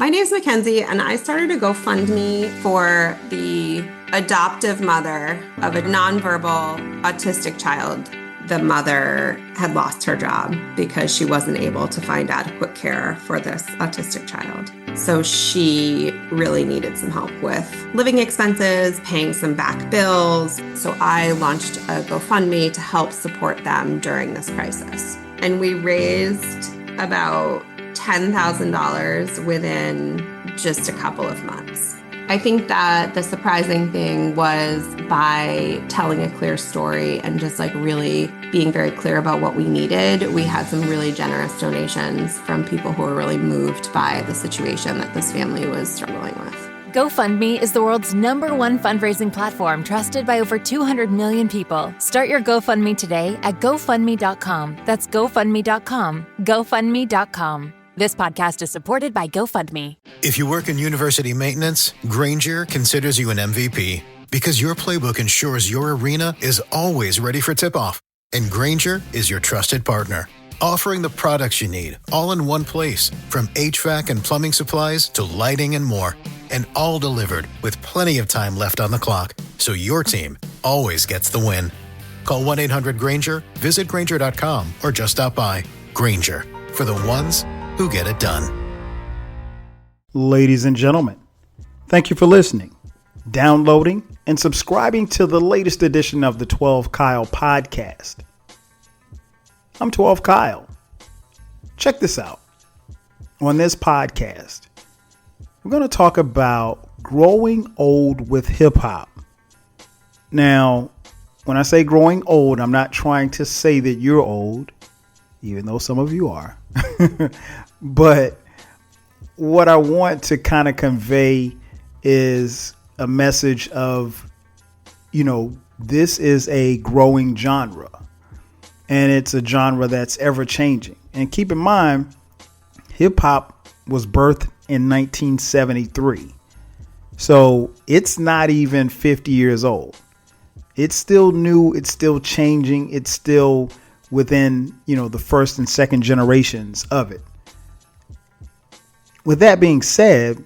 My name's Mackenzie, and I started a GoFundMe for the adoptive mother of a nonverbal autistic child. The mother had lost her job because she wasn't able to find adequate care for this autistic child. So she really needed some help with living expenses, paying some back bills. So I launched a GoFundMe to help support them during this crisis. And we raised about $10,000 within just a couple of months. I think that the surprising thing was by telling a clear story and just really being very clear about what we needed, we had some really generous donations from people who were really moved by the situation that this family was struggling with. GoFundMe is the world's #1 fundraising platform trusted by over 200 million people. Start your GoFundMe today at GoFundMe.com. That's GoFundMe.com. GoFundMe.com. This podcast is supported by GoFundMe. If you work in university maintenance, Grainger considers you an MVP because your playbook ensures your arena is always ready for tip-off. And Grainger is your trusted partner, offering the products you need all in one place, from HVAC and plumbing supplies to lighting and more, and all delivered with plenty of time left on the clock, so your team always gets the win. Call 1-800-GRAINGER, visit Grainger.com, or just stop by. Grainger, for the ones who get it done. Ladies and gentlemen, thank you for listening, downloading, and subscribing to the latest edition of the 12 Kyle podcast. I'm 12 Kyle. Check this out. On this podcast, we're going to talk about growing old with hip hop. Now, when I say growing old, I'm not trying to say that you're old, even though some of you are. But what I want to kind of convey is a message of, this is a growing genre, and it's a genre that's ever changing. And keep in mind, hip hop was birthed in 1973. So it's not even 50 years old. It's still new. It's still changing. It's still within, the first and second generations of it. With that being said,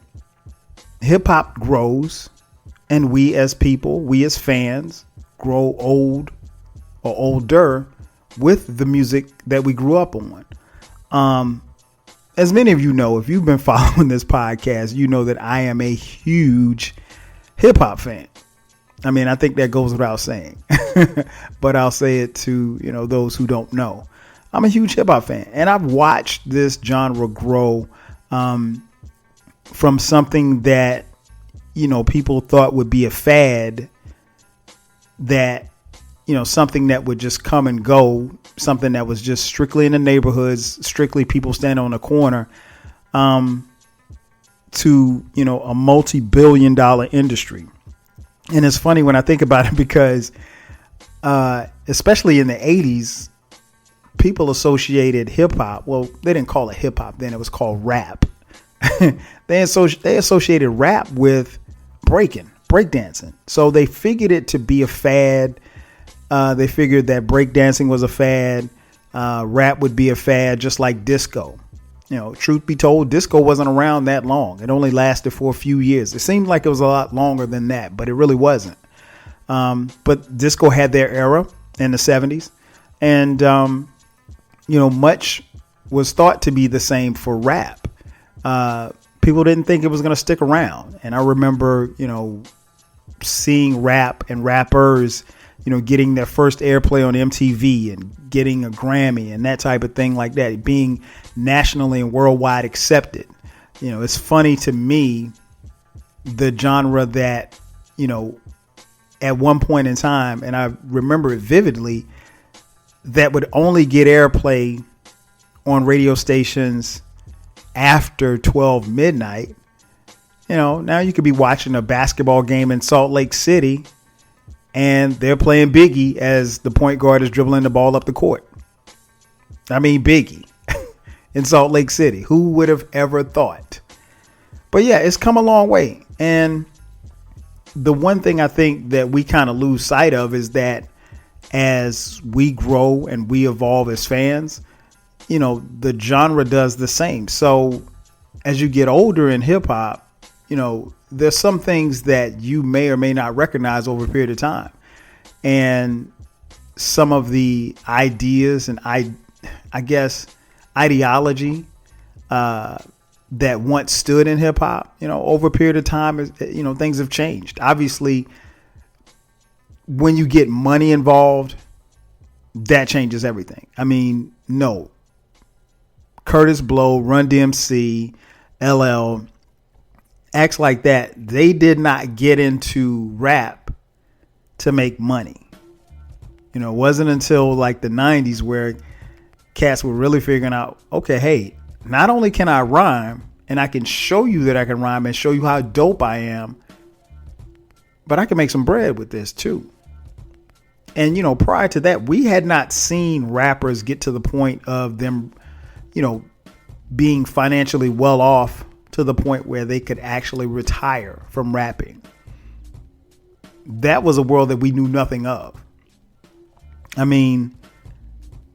hip hop grows, and we as people, we as fans, grow old or older with the music that we grew up on. As many of you know, if you've been following this podcast, you know that I am a huge hip hop fan. I mean, I think that goes without saying, but I'll say it to, those who don't know. I'm a huge hip hop fan, and I've watched this genre grow from something that, people thought would be a fad, that, something that would just come and go, something that was just strictly in the neighborhoods, strictly people standing on a corner, to, a multi-billion-dollar industry. And it's funny when I think about it because, especially in the 80s, people associated hip hop. Well, they didn't call it hip hop then. It was called rap. They associated rap with breakdancing. So they figured it to be a fad. They figured that breakdancing was a fad. Rap would be a fad, just like disco. Truth be told, disco wasn't around that long. It only lasted for a few years. It seemed like it was a lot longer than that, but it really wasn't. But disco had their era in the 70s. And, much was thought to be the same for rap. People didn't think it was going to stick around. And I remember, seeing rap and rappers, getting their first airplay on MTV and getting a Grammy and that type of thing like that, being nationally and worldwide accepted. It's funny to me, the genre that, at one point in time, and I remember it vividly, that would only get airplay on radio stations after 12 midnight. Now you could be watching a basketball game in Salt Lake City and they're playing Biggie as the point guard is dribbling the ball up the court. I mean, Biggie in Salt Lake City. Who would have ever thought? But yeah, it's come a long way. And the one thing I think that we kind of lose sight of is that as we grow and we evolve as fans, the genre does the same. So as you get older in hip hop, there's some things that you may or may not recognize over a period of time. And some of the ideas and I guess ideology that once stood in hip hop, over a period of time, things have changed. Obviously, when you get money involved, that changes everything. I mean, no. Curtis Blow, Run DMC, LL, acts like that. They did not get into rap to make money. It wasn't until like the 90s where cats were really figuring out, okay, hey, not only can I rhyme and I can show you that I can rhyme and show you how dope I am, but I can make some bread with this too. And, prior to that, we had not seen rappers get to the point of them, being financially well off to the point where they could actually retire from rapping. That was a world that we knew nothing of. I mean,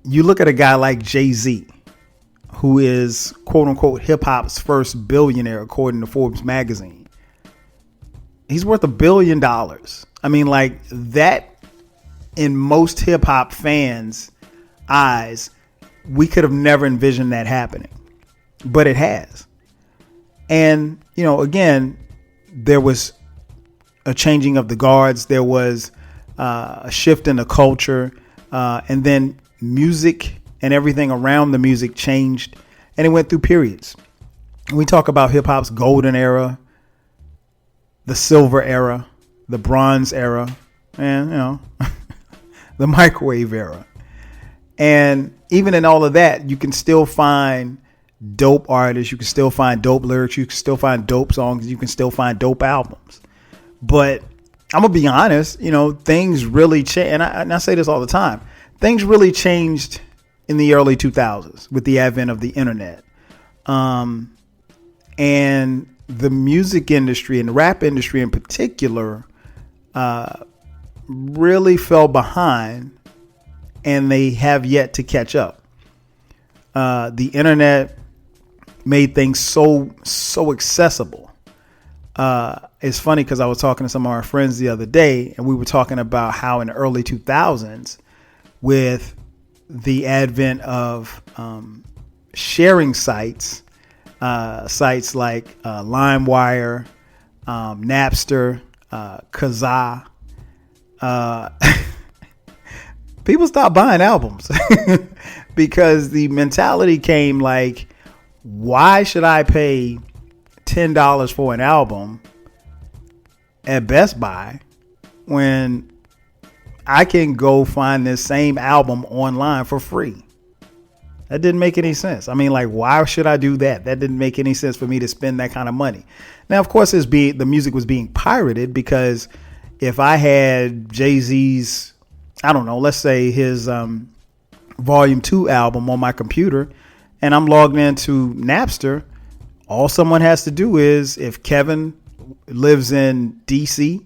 you look at a guy like Jay-Z, who is quote unquote hip hop's first billionaire, according to Forbes magazine. He's worth $1 billion. I mean, like that, in most hip hop fans' eyes, we could have never envisioned that happening, but it has. And, again, there was a changing of the guards. There was a shift in the culture. And then music and everything around the music changed, and it went through periods. We talk about hip hop's golden era, the silver era, the bronze era, and, the microwave era. And even in all of that, you can still find dope artists. You can still find dope lyrics. You can still find dope songs. You can still find dope albums. But I'm going to be honest, things really changed. And I say this all the time. Things really changed in the early 2000s with the advent of the internet. And the music industry and the rap industry in particular really fell behind, and they have yet to catch up. The internet made things so accessible. It's funny because I was talking to some of our friends the other day, and we were talking about how in the early 2000s, with the advent of sharing sites, sites like LimeWire, Napster, Kazaa, people stopped buying albums because the mentality came like, why should I pay $10 for an album at Best Buy when I can go find this same album online for free? That didn't make any sense. I mean, like, why should I do that? That didn't make any sense for me to spend that kind of money. Now, of course, the music was being pirated, because if I had Jay-Z's, I don't know, let's say his Volume 2 album on my computer, and I'm logged into Napster, all someone has to do is, if Kevin lives in DC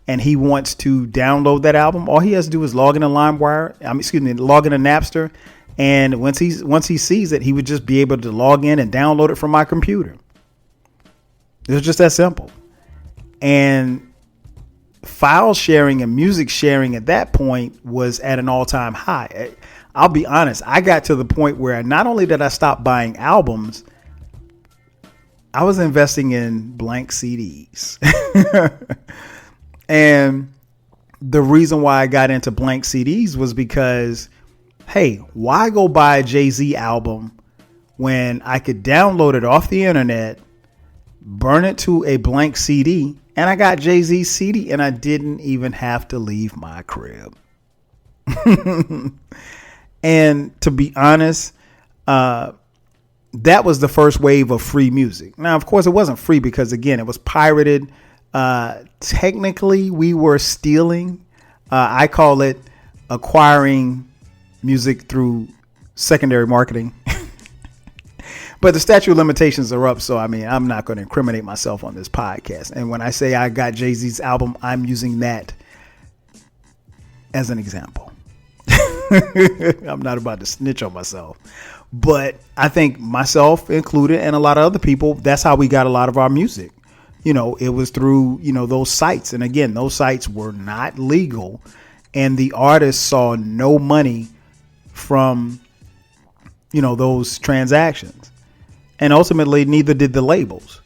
and he wants to download that album, all he has to do is log into log into Napster. And once he sees it, he would just be able to log in and download it from my computer. It was just that simple. And file sharing and music sharing at that point was at an all-time high. I'll be honest, I got to the point where not only did I stop buying albums, I was investing in blank CDs. And the reason why I got into blank CDs was because, hey, why go buy a Jay-Z album when I could download it off the internet, burn it to a blank CD, and I got Jay-Z's CD, and I didn't even have to leave my crib. And to be honest, that was the first wave of free music. Now, of course, it wasn't free because, again, it was pirated. Technically, we were stealing. I call it acquiring music through secondary marketing. But the statute of limitations are up. So, I mean, I'm not going to incriminate myself on this podcast. And when I say I got Jay-Z's album, I'm using that as an example. I'm not about to snitch on myself. But I think myself included and a lot of other people, that's how we got a lot of our music. It was through, those sites. And again, those sites were not legal, and the artists saw no money from, those transactions. And ultimately, neither did the labels.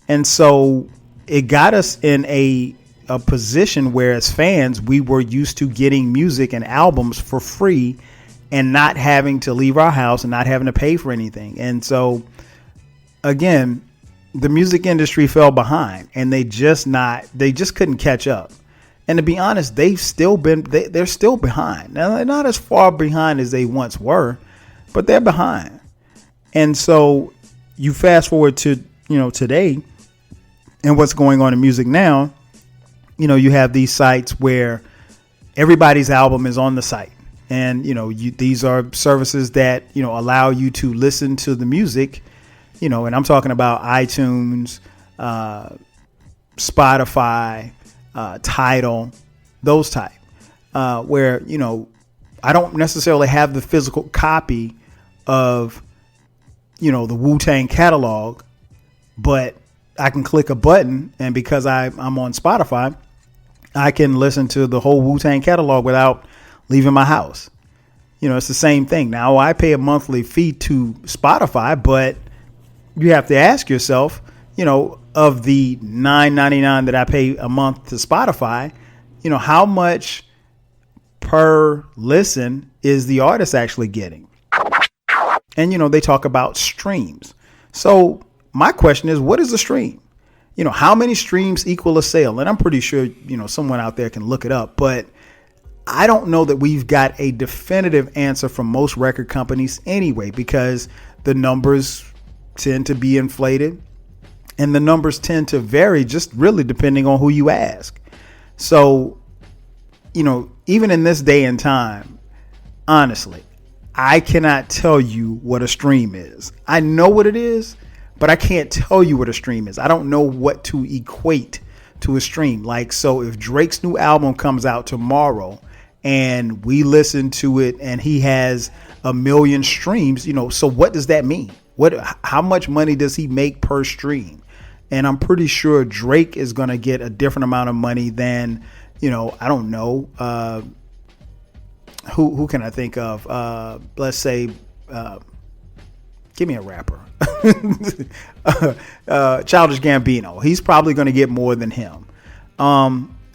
And so it got us in a position where, as fans, we were used to getting music and albums for free and not having to leave our house and not having to pay for anything. And so, again, the music industry fell behind, and they just couldn't catch up. And to be honest, they're still behind. Now, they're not as far behind as they once were, but they're behind. And so you fast forward to, today and what's going on in music now. You have these sites where everybody's album is on the site. And, these are services that, allow you to listen to the music, and I'm talking about iTunes, Spotify, Tidal, those type, where, I don't necessarily have the physical copy of, the Wu-Tang catalog, but I can click a button, and because I'm on Spotify, I can listen to the whole Wu-Tang catalog without leaving my house. It's the same thing. Now, I pay a monthly fee to Spotify, but you have to ask yourself, of the $9.99 that I pay a month to Spotify, how much per listen is the artist actually getting? And, they talk about streams. So my question is, what is a stream? How many streams equal a sale? And I'm pretty sure, someone out there can look it up, but I don't know that we've got a definitive answer from most record companies anyway, because the numbers tend to be inflated and the numbers tend to vary just really depending on who you ask. So, even in this day and time, honestly, I cannot tell you what a stream is. I know what it is, but I can't tell you what a stream is. I don't know what to equate to a stream. Like, so if Drake's new album comes out tomorrow and we listen to it and he has 1 million streams, so what does that mean? How much money does he make per stream? And I'm pretty sure Drake is going to get a different amount of money than, I don't know, who can I think of? Let's say, give me a rapper. Childish Gambino. He's probably going to get more than him.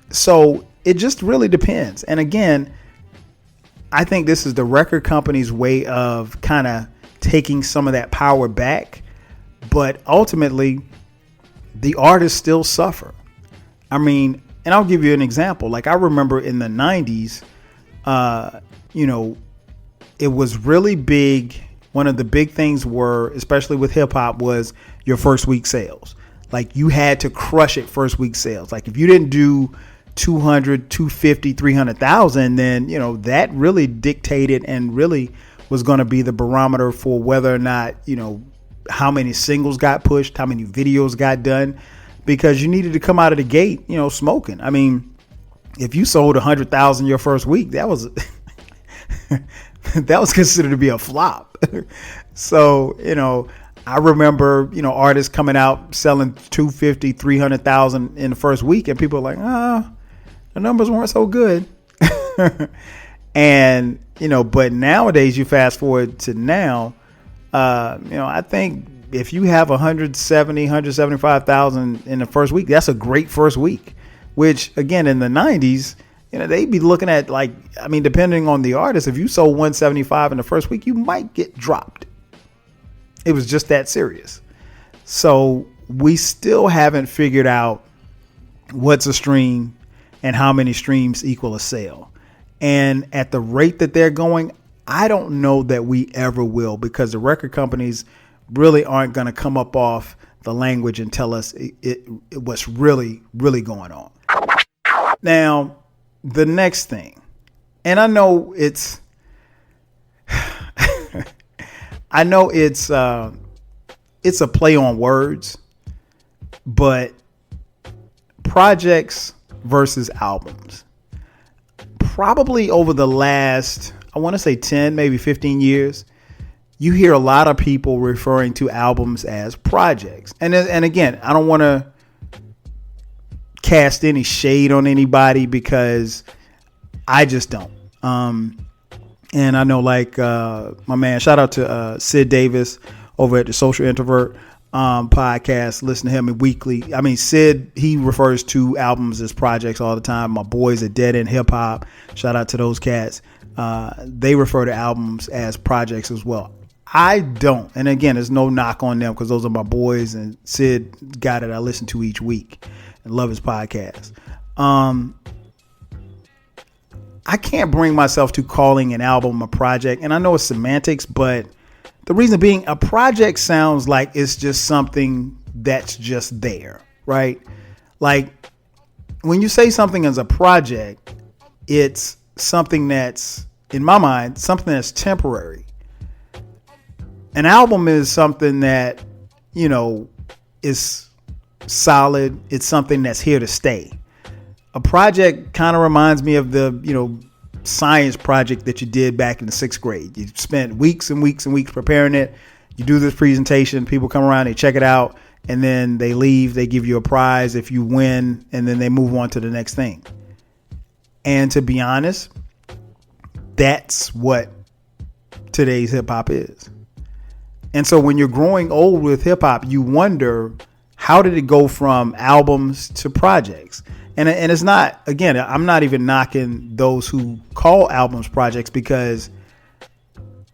So it just really depends. And again, I think this is the record company's way of kind of taking some of that power back. But ultimately, the artists still suffer. I mean, and I'll give you an example. Like, I remember in the 90s, it was really big. One of the big things were, especially with hip hop, was your first week sales. Like, you had to crush it first week sales. Like, if you didn't do 200, 250, 300,000, then, that really dictated and really was going to be the barometer for whether or not, how many singles got pushed, how many videos got done, because you needed to come out of the gate, smoking. I mean, if you sold 100,000 your first week, that was that was considered to be a flop. So, I remember, artists coming out selling 250, 300,000 in the first week, and people are like, the numbers weren't so good. And, but nowadays you fast forward to now, I think if you have 170, 175,000 in the first week, that's a great first week, which again, in the 90s, they'd be looking at depending on the artist, if you sold 175 in the first week, you might get dropped. It was just that serious. So we still haven't figured out what's a stream and how many streams equal a sale. And at the rate that they're going, I don't know that we ever will, because the record companies really aren't going to come up off the language and tell us what's really, really going on. Now, the next thing, and I know it's a play on words, but projects versus albums. Probably over the last, I want to say 10, maybe 15 years, you hear a lot of people referring to albums as projects. And again, I don't want to cast any shade on anybody because I just don't. And I know, like, my man, shout out to Sid Davis over at the Social Introvert podcast. Listen to him weekly. I mean, Sid, he refers to albums as projects all the time. My boys at Dead End Hip Hop, shout out to those cats. They refer to albums as projects as well. I don't. And again, there's no knock on them because those are my boys, and Sid, guy that I listen to each week and love his podcast. I can't bring myself to calling an album a project. And I know it's semantics, but the reason being, a project sounds like it's just something that's just there, right? Like, when you say something as a project, it's something that's, in my mind, something that's temporary. An album is something that, you know, is solid. It's something that's here to stay. A project kind of reminds me of the, you know, science project that you did back in the 6th grade. You spent weeks and weeks and weeks preparing it. You do this presentation, people come around, they check it out, and then they leave. They give you a prize if you win, and then they move on to the next thing. And to be honest, that's what today's hip hop is. And so when you're growing old with hip hop, you wonder, how did it go from albums to projects? And it's not, again, I'm not even knocking those who call albums projects, because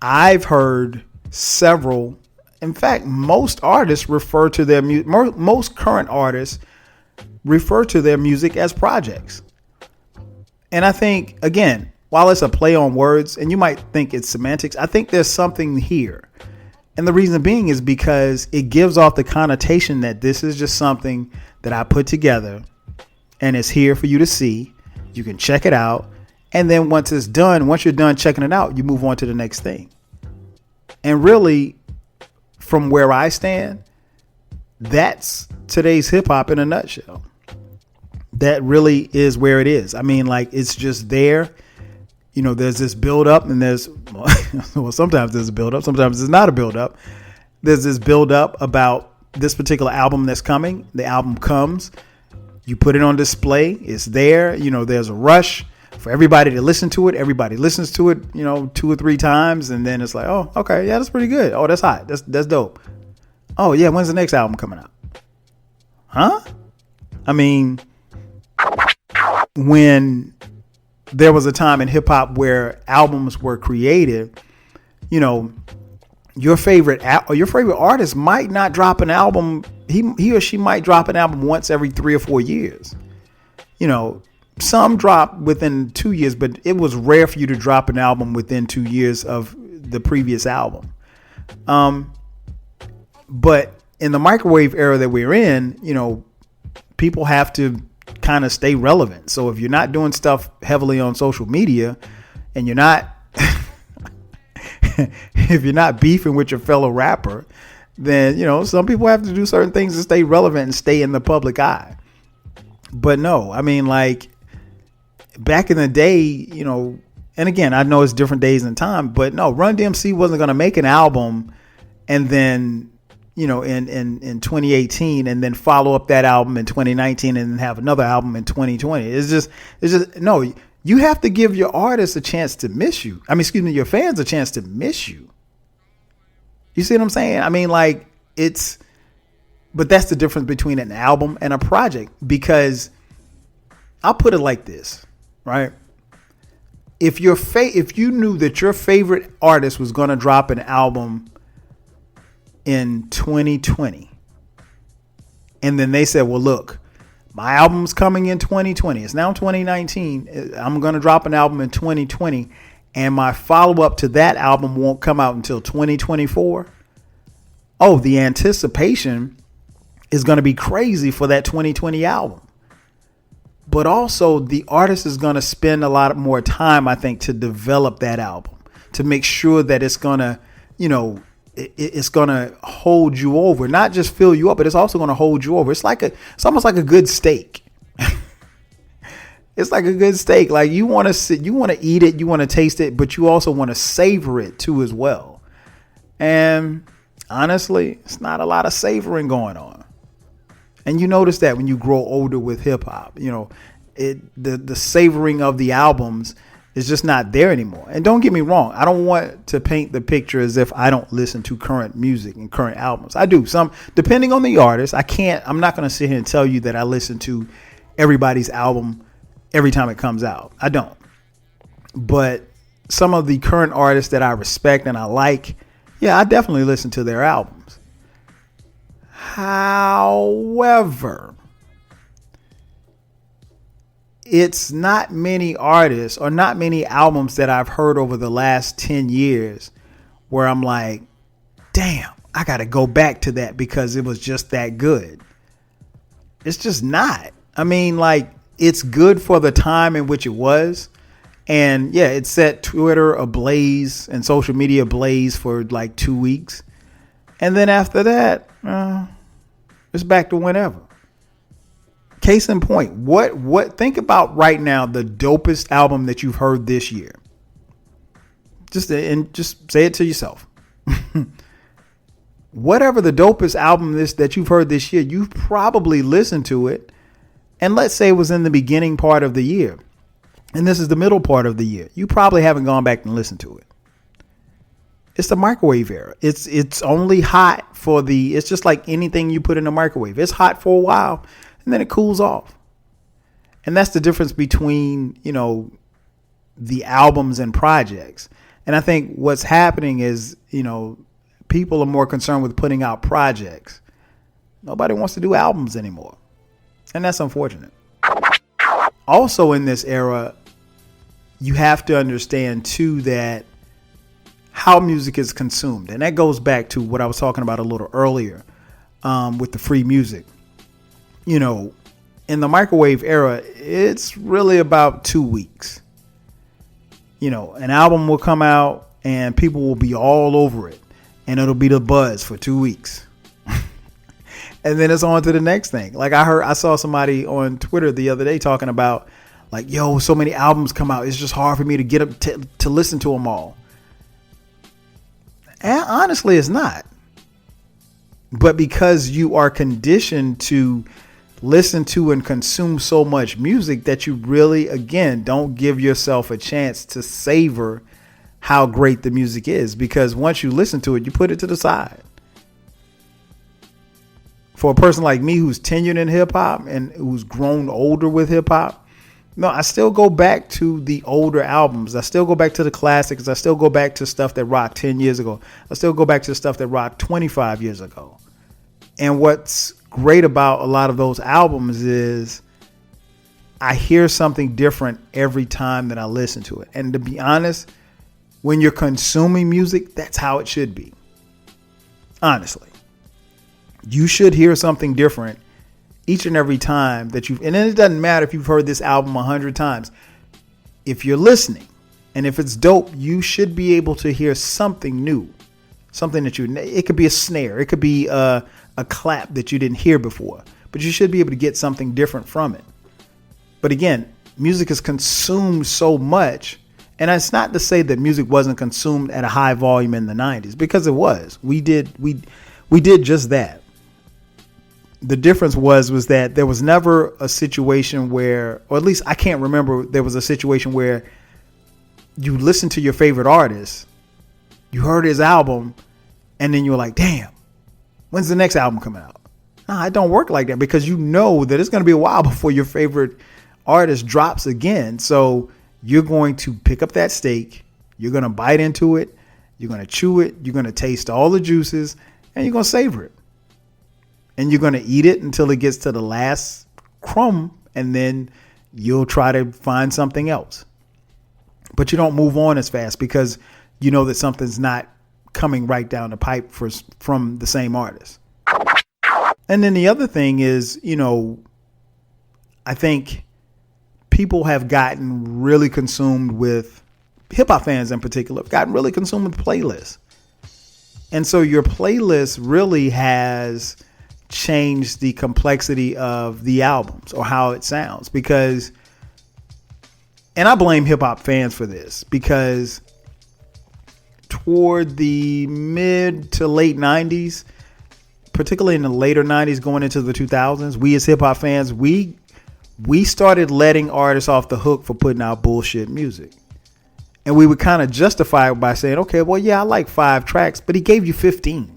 I've heard several, in fact, most artists refer to their most current artists refer to their music as projects. And I think, again, while it's a play on words and you might think it's semantics, I think there's something here. And the reason being is because it gives off the connotation that this is just something that I put together and it's here for you to see. You can check it out. And then once it's done, once you're done checking it out, you move on to the next thing. And really, from where I stand, that's today's hip hop in a nutshell. That really is where it is. I mean, like, it's just there. You know, there's this build up, and there's, well, sometimes there's a build up, sometimes there's not a build up. There's this build up about this particular album that's coming. The album comes. You put it on display. It's there. You know, there's a rush for everybody to listen to it. Everybody listens to it, you know, 2 or 3 times. And then it's like, oh, okay, yeah, that's pretty good. Oh, that's hot. That's dope. Oh, yeah, when's the next album coming out? Huh? I mean, when there was a time in hip hop where albums were created, you know, your favorite artist might not drop an album. He or she might drop an album once every 3 or 4 years. You know, some drop within 2 years, but it was rare for you to drop an album within 2 years of the previous album. But in the microwave era that we're in, you know, people have to kind of stay relevant. So if you're not doing stuff heavily on social media, and you're not if you're not beefing with your fellow rapper, then, you know, some people have to do certain things to stay relevant and stay in the public eye. But no, I mean, like, back in the day, you know, and again, I know it's different days and time, but no, Run DMC wasn't going to make an album and then, you know, in 2018 and then follow up that album in 2019 and then have another album in 2020. It's just no, you have to give your artists a chance to miss you. I mean, excuse me, your fans a chance to miss you. You see what I'm saying? I mean, like, but that's the difference between an album and a project, because I'll put it like this, right? If you knew that your favorite artist was going to drop an album in 2020, and then they said, well, look, my album's coming in 2020. It's now 2019. I'm going to drop an album in 2020, and my follow-up to that album won't come out until 2024. Oh, the anticipation is going to be crazy for that 2020 album. But also, the artist is going to spend a lot more time, I think, to develop that album, to make sure that it's going to, you know, it's going to hold you over, not just fill you up, but it's also going to hold you over. It's almost like a good steak. It's like a good steak. Like, you want to eat it, you want to taste it, but you also want to savor it too as well. And honestly, it's not a lot of savoring going on. And you notice that when you grow older with hip hop, the savoring of the albums is just not there anymore. And don't get me wrong, I don't want to paint the picture as if I don't listen to current music and current albums. I do. Some, depending on the artist. I'm not going to sit here and tell you that I listen to everybody's album every time it comes out. I don't. But some of the current artists that I respect and I like, yeah, I definitely listen to their albums. However, it's not many artists or not many albums that I've heard over the last 10 years where I'm like, damn, I got to go back to that because it was just that good. It's just not. I mean, like, it's good for the time in which it was. And yeah, it set Twitter ablaze and social media ablaze for like 2 weeks. And then after that, it's back to whenever. Case in point, what think about right now the dopest album that you've heard this year. Just say it to yourself. Whatever the dopest album is that you've heard this year, you've probably listened to it. And let's say it was in the beginning part of the year. And this is the middle part of the year. You probably haven't gone back and listened to it. It's the microwave era. It's only hot it's just like anything you put in the microwave. It's hot for a while and then it cools off. And that's the difference between, the albums and projects. And I think what's happening is, people are more concerned with putting out projects. Nobody wants to do albums anymore. And that's unfortunate. Also in this era, you have to understand too that how music is consumed. And that goes back to what I was talking about a little earlier with the free music. In the microwave era, it's really about 2 weeks. An album will come out and people will be all over it. And it'll be the buzz for 2 weeks. And then it's on to the next thing. Like I saw somebody on Twitter the other day talking about like, yo, so many albums come out. It's just hard for me to get up to listen to them all. And honestly, it's not. But because you are conditioned to listen to and consume so much music that you really, again, don't give yourself a chance to savor how great the music is. Because once you listen to it, you put it to the side. For a person like me who's tenured in hip hop and who's grown older with hip hop, no, I still go back to the older albums. I still go back to the classics. I still go back to stuff that rocked 10 years ago. I still go back to stuff that rocked 25 years ago. And what's great about a lot of those albums is I hear something different every time that I listen to it. And to be honest, when you're consuming music, that's how it should be. Honestly. You should hear something different each and every time that and then it doesn't matter if you've heard this album 100 times. If you're listening and if it's dope, you should be able to hear something new, something that it could be a snare. It could be a clap that you didn't hear before, but you should be able to get something different from it. But again, music is consumed so much. And it's not to say that music wasn't consumed at a high volume in the 90s, because it was. We did just that. The difference was that there was never a situation where, or at least I can't remember, there was a situation where you listened to your favorite artist, you heard his album, and then you were like, damn, when's the next album coming out? Nah, it don't work like that, because you know that it's going to be a while before your favorite artist drops again. So you're going to pick up that steak, you're going to bite into it, you're going to chew it, you're going to taste all the juices, and you're going to savor it. And you're going to eat it until it gets to the last crumb, and then you'll try to find something else. But you don't move on as fast because you know that something's not coming right down the pipe from the same artist. And then the other thing is, I think people have gotten really consumed with, hip hop fans in particular, have gotten really consumed with playlists. And so your playlist really has changed the complexity of the albums or how it sounds, because, and I blame hip hop fans for this, because toward the mid to late 90s, particularly in the later 90s going into the 2000s, we as hip hop fans, we started letting artists off the hook for putting out bullshit music. And we would kind of justify it by saying, okay, well, yeah, I like 5 tracks, but he gave you 15.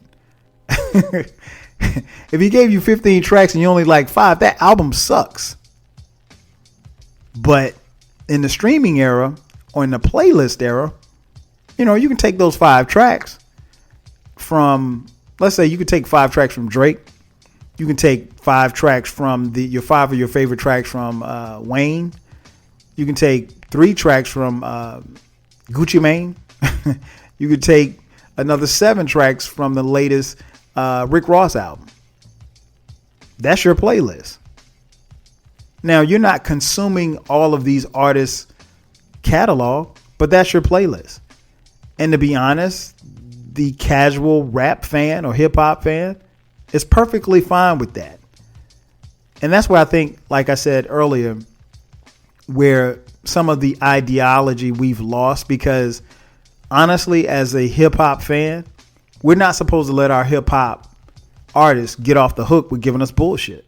If he gave you 15 tracks and you only like 5, that album sucks. But in the streaming era or in the playlist era, you know, you can take those 5 tracks from, let's say you could take 5 tracks from Drake. You can take 5 tracks from your 5 of your favorite tracks from Wayne. You can take 3 tracks from Gucci Mane. You could take another 7 tracks from the latest Rick Ross album. That's your playlist. Now, you're not consuming all of these artists' catalog, but that's your playlist. And to be honest, the casual rap fan or hip hop fan is perfectly fine with that. And that's where I think, like I said earlier, where some of the ideology we've lost, because honestly, as a hip hop fan, we're not supposed to let our hip hop artists get off the hook with giving us bullshit.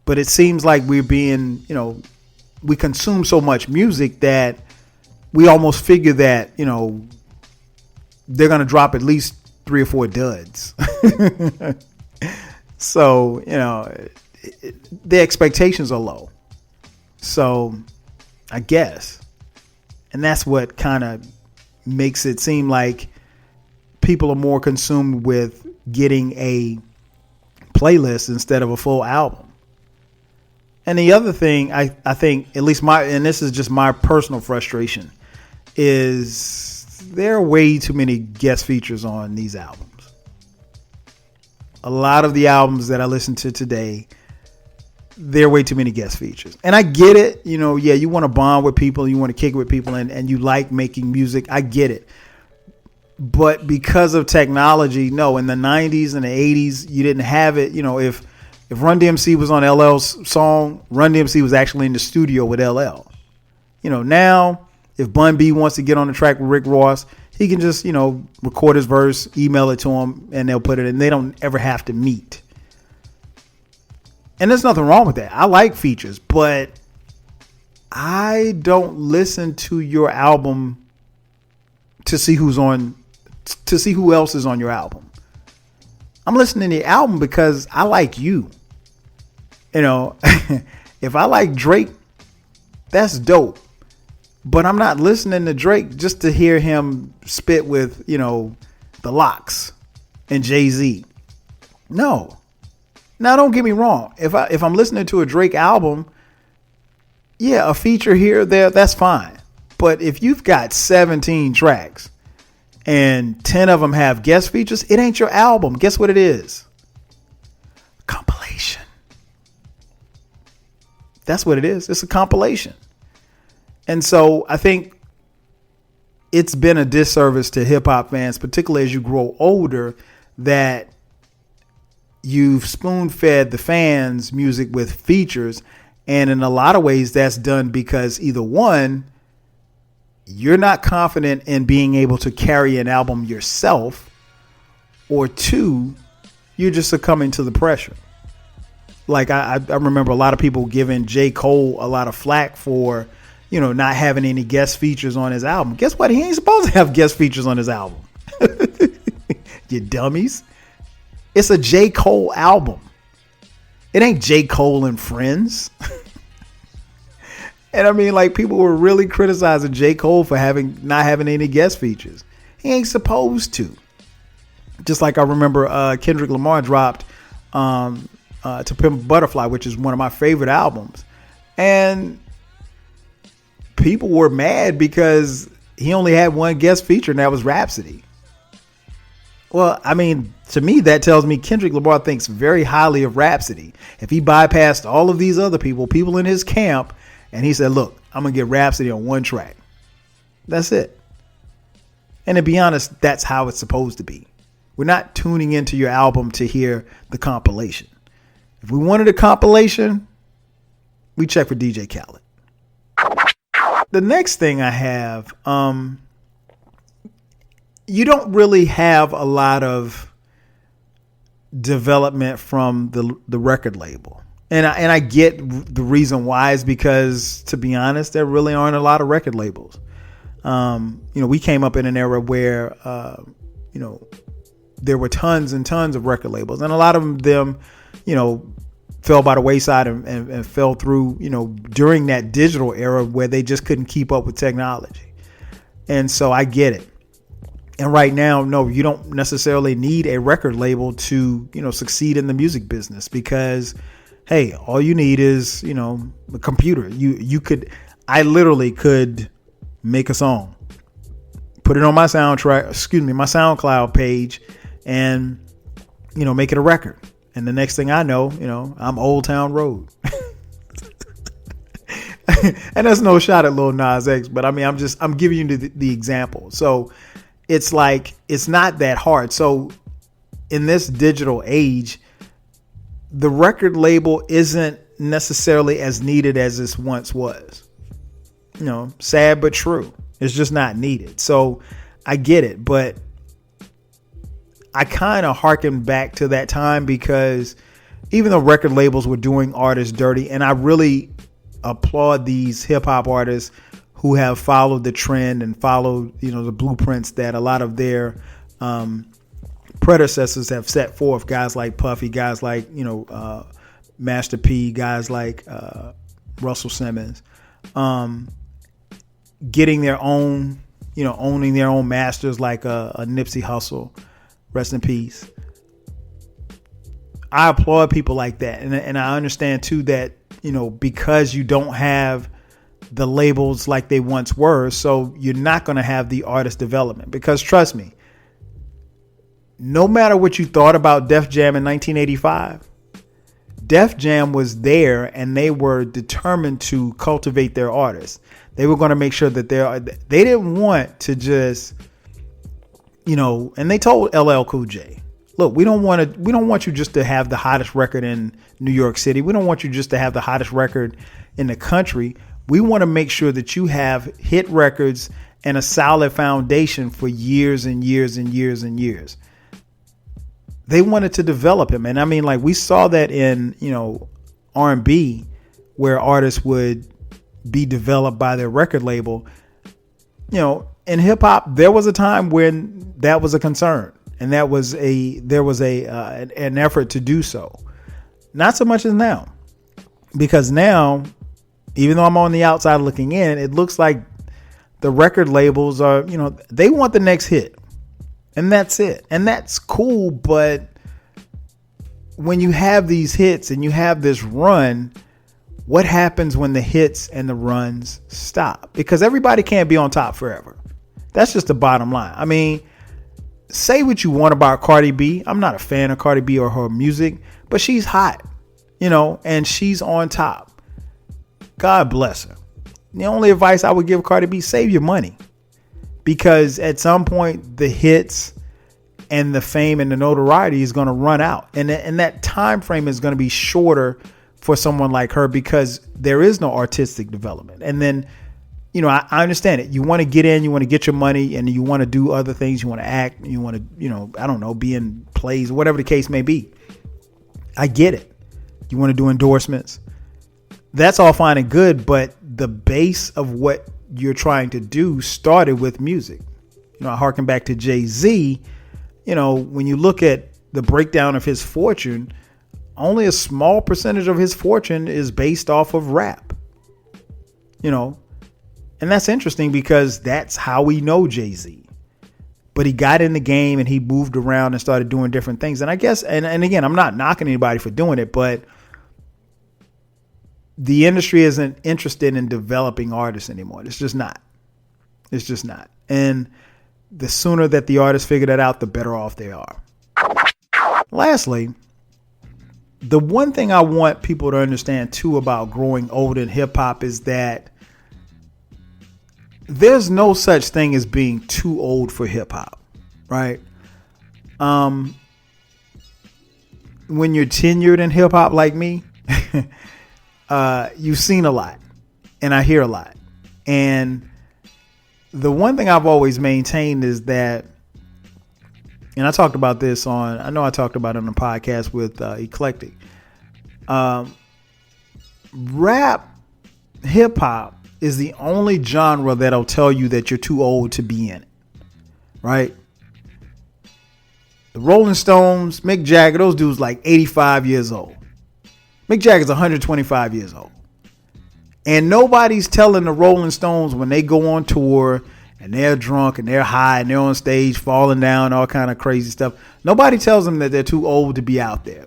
But it seems like we're being, you know, we consume so much music that we almost figure that, you know, they're going to drop at least 3 or 4 duds. So, you know, the expectations are low. So I guess. And that's what kind of makes it seem like people are more consumed with getting a playlist instead of a full album. And the other thing I think, at least and this is just my personal frustration, is there are way too many guest features on these albums. A lot of the albums that I listen to today, there are way too many guest features. And I get it. You know, yeah, you want to bond with people, you want to kick it with people, and you like making music. I get it. But because of technology, no, in the 90s and the 80s, you didn't have it. You know, if Run DMC was on LL's song, Run DMC was actually in the studio with LL. You know, now if Bun B wants to get on the track with Rick Ross, he can just, you know, record his verse, email it to him, and they'll put it in. They don't ever have to meet. And there's nothing wrong with that. I like features, but I don't listen to your album to see who else is on your album. I'm listening to the album because I like you. You know, if I like Drake, that's dope. But I'm not listening to Drake just to hear him spit with, you know, the Lox and Jay-Z. No. Now, don't get me wrong. If I'm listening to a Drake album, yeah, a feature here, there, that's fine. But if you've got 17 tracks and 10 of them have guest features, it ain't your album. Guess what it is? Compilation. That's what it is. It's a compilation. And so I think it's been a disservice to hip hop fans, particularly as you grow older, that you've spoon-fed the fans music with features. And in a lot of ways, that's done because either one, you're not confident in being able to carry an album yourself, or 2, you're just succumbing to the pressure. Like I remember a lot of people giving J. Cole a lot of flack for, you know, not having any guest features on his album. Guess what? He ain't supposed to have guest features on his album. You dummies. It's a J. Cole album. It ain't J. Cole and Friends. And I mean, like, people were really criticizing J. Cole for not having any guest features. He ain't supposed to. Just like I remember Kendrick Lamar dropped To Pimp a Butterfly, which is one of my favorite albums. And people were mad because he only had one guest feature, and that was Rhapsody. Well, I mean, to me, that tells me Kendrick Lamar thinks very highly of Rhapsody. If he bypassed all of these other people in his camp, and he said, look, I'm going to get Rhapsody on one track. That's it. And to be honest, that's how it's supposed to be. We're not tuning into your album to hear the compilation. If we wanted a compilation, we check for DJ Khaled. The next thing I have, you don't really have a lot of development from the record label. And I get the reason why is because, to be honest, there really aren't a lot of record labels. We came up in an era where, there were tons and tons of record labels, and a lot of them, fell by the wayside and fell through, during that digital era where they just couldn't keep up with technology. And so I get it. And right now, no, you don't necessarily need a record label to, succeed in the music business, because, hey, all you need is, a computer. I literally could make a song, put it on my my SoundCloud page, and, make it a record. And the next thing I know, I'm Old Town Road. And that's no shot at Lil Nas X, but I mean, I'm giving you the example. So it's like, it's not that hard. So in this digital age, the record label isn't necessarily as needed as this once was. Sad but true. It's just not needed. So I get it, but I kind of harken back to that time, because even though record labels were doing artists dirty, and I really applaud these hip hop artists who have followed the trend and followed, the blueprints that a lot of their predecessors have set forth. Guys like Puffy, guys like, Master P, guys like Russell Simmons, getting their own, owning their own masters, like a Nipsey Hussle, rest in peace. I applaud people like that. And I understand too that, because you don't have the labels like they once were, so you're not going to have the artist development. Because trust me, no matter what you thought about Def Jam in 1985, Def Jam was there, and they were determined to cultivate their artists. They were going to make sure that they didn't want to just, and they told LL Cool J, look, we don't want you just to have the hottest record in New York City. We don't want you just to have the hottest record in the country. We want to make sure that you have hit records and a solid foundation for years and years and years and years. They wanted to develop him. And I mean, like, we saw that in, R&B, where artists would be developed by their record label. In hip hop, there was a time when that was a concern, and there was an effort to do so. Not so much as now, because now, even though I'm on the outside looking in, it looks like the record labels are, they want the next hit, and that's it. And that's cool. But when you have these hits and you have this run, what happens when the hits and the runs stop? Because everybody can't be on top forever. That's just the bottom line. I mean, say what you want about Cardi B. I'm not a fan of Cardi B or her music, but she's hot, and she's on top. God bless her. The only advice I would give Cardi B, save your money, because at some point the hits and the fame and the notoriety is going to run out. And that time frame is going to be shorter for someone like her, because there is no artistic development. And then, I understand it. You want to get in, you want to get your money, and you want to do other things. You want to act, you want to, be in plays, whatever the case may be. I get it. You want to do endorsements. That's all fine and good, but the base of what you're trying to do started with music. I harken back to Jay-Z. When you look at the breakdown of his fortune, only a small percentage of his fortune is based off of rap. And that's interesting, because that's how we know Jay-Z. But he got in the game and he moved around and started doing different things. And I guess, and again, I'm not knocking anybody for doing it, but the industry isn't interested in developing artists anymore. It's just not. It's just not. And the sooner that the artists figure that out, the better off they are. Lastly, the one thing I want people to understand too about growing old in hip hop is that there's no such thing as being too old for hip hop, right? When you're tenured in hip hop like me, you've seen a lot, and I hear a lot. And the one thing I've always maintained is that And I talked about this I talked about it on the podcast with Eclectic. Rap, hip hop is the only genre that'll tell you that you're too old to be in it. Right? The Rolling Stones, Mick Jagger, those dudes like 85 years old. Mick Jagger's 125 years old. And nobody's telling the Rolling Stones when they go on tour and they're drunk and they're high and they're on stage falling down, all kind of crazy stuff. Nobody tells them that they're too old to be out there.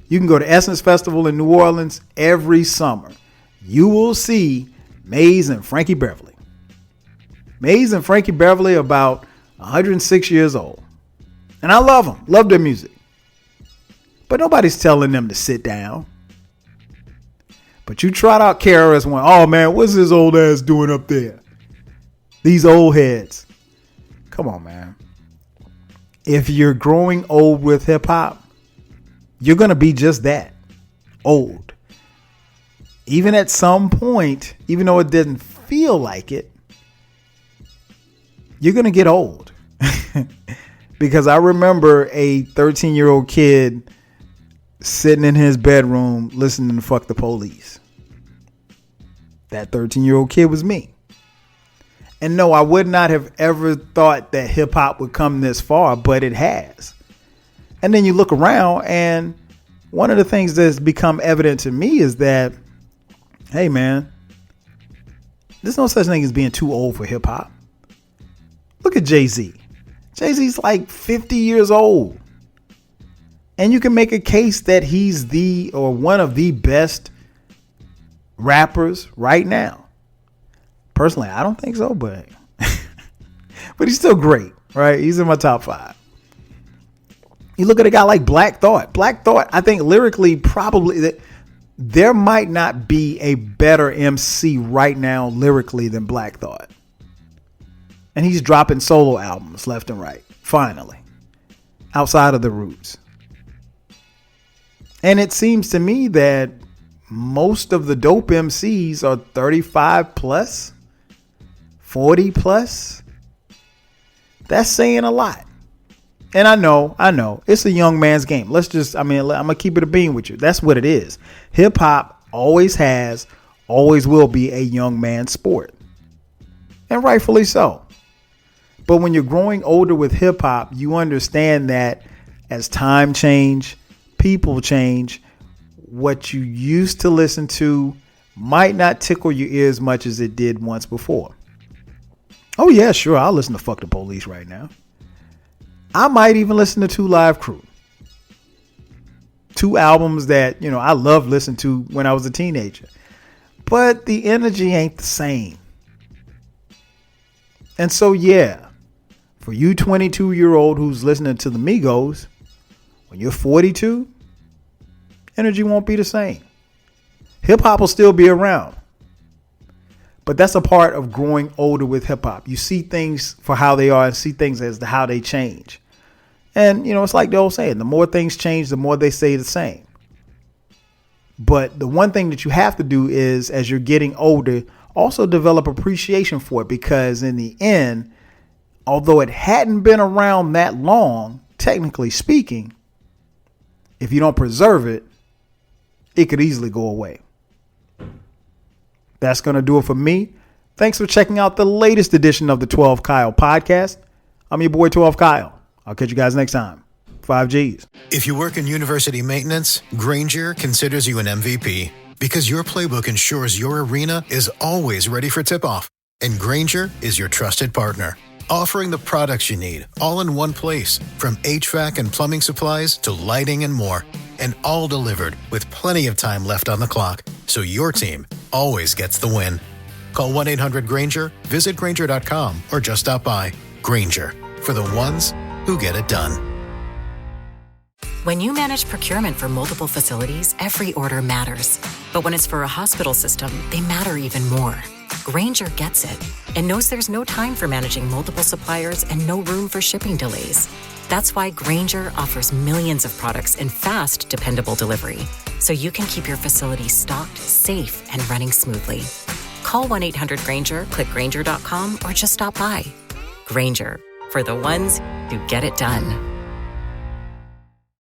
You can go to Essence Festival in New Orleans every summer. You will see Maze and Frankie Beverly. Maze and Frankie Beverly are about 106 years old. And I love them. Love their music. But nobody's telling them to sit down. But you trot out KRS One. Oh man, what's this old ass doing up there? These old heads. Come on, man. If you're growing old with hip hop, you're going to be just that. Old. Even at some point, even though it didn't feel like it, you're going to get old. Because I remember a 13-year-old kid sitting in his bedroom listening to Fuck the Police. That 13-year-old kid was me. And no, I would not have ever thought that hip hop would come this far, but it has. And then you look around, and one of the things that's become evident to me is that, hey man, there's no such thing as being too old for hip hop. Look at Jay-Z. Jay-Z's like 50 years old. And you can make a case that he's one of the best rappers right now. Personally, I don't think so, but but he's still great, right? He's in my top 5. You look at a guy like Black Thought. Black Thought, I think lyrically, probably there might not be a better MC right now lyrically than Black Thought. And he's dropping solo albums left and right, finally, outside of the Roots. And it seems to me that most of the dope MCs are 35 plus, 40 plus. That's saying a lot. And I know, it's a young man's game. I'm going to keep it a bean with you. That's what it is. Hip hop always has, always will be a young man's sport. And rightfully so. But when you're growing older with hip hop, you understand that as time change, people change, what you used to listen to might not tickle your ears much as it did once before. Oh yeah, sure, I'll listen to Fuck the Police right now. I might even listen to 2 Live Crew. 2 albums that, I loved listening to when I was a teenager. But the energy ain't the same. And so yeah, for you 22-year-old who's listening to the Migos, when you're 42, energy won't be the same. Hip hop will still be around. But that's a part of growing older with hip hop. You see things for how they are and see things as to how they change. And, it's like the old saying, the more things change, the more they stay the same. But the one thing that you have to do is, as you're getting older, also develop appreciation for it. Because in the end, although it hadn't been around that long, technically speaking, if you don't preserve it, it could easily go away. That's going to do it for me. Thanks for checking out the latest edition of the 12 Kyle podcast. I'm your boy 12 Kyle. I'll catch you guys next time. 5Gs. If you work in university maintenance, Granger considers you an MVP because your playbook ensures your arena is always ready for tip-off. And Granger is your trusted partner, offering the products you need all in one place, from HVAC and plumbing supplies to lighting and more. And all delivered with plenty of time left on the clock, so your team always gets the win. Call 1-800-GRANGER, visit Granger.com, or just stop by. Granger, for the ones who get it done. When you manage procurement for multiple facilities, every order matters. But when it's for a hospital system, they matter even more. Grainger gets it and knows there's no time for managing multiple suppliers and no room for shipping delays. That's why Grainger offers millions of products in fast, dependable delivery, so you can keep your facility stocked, safe, and running smoothly. Call 1-800-GRAINGER, click Grainger.com, or just stop by. Grainger, for the ones who get it done.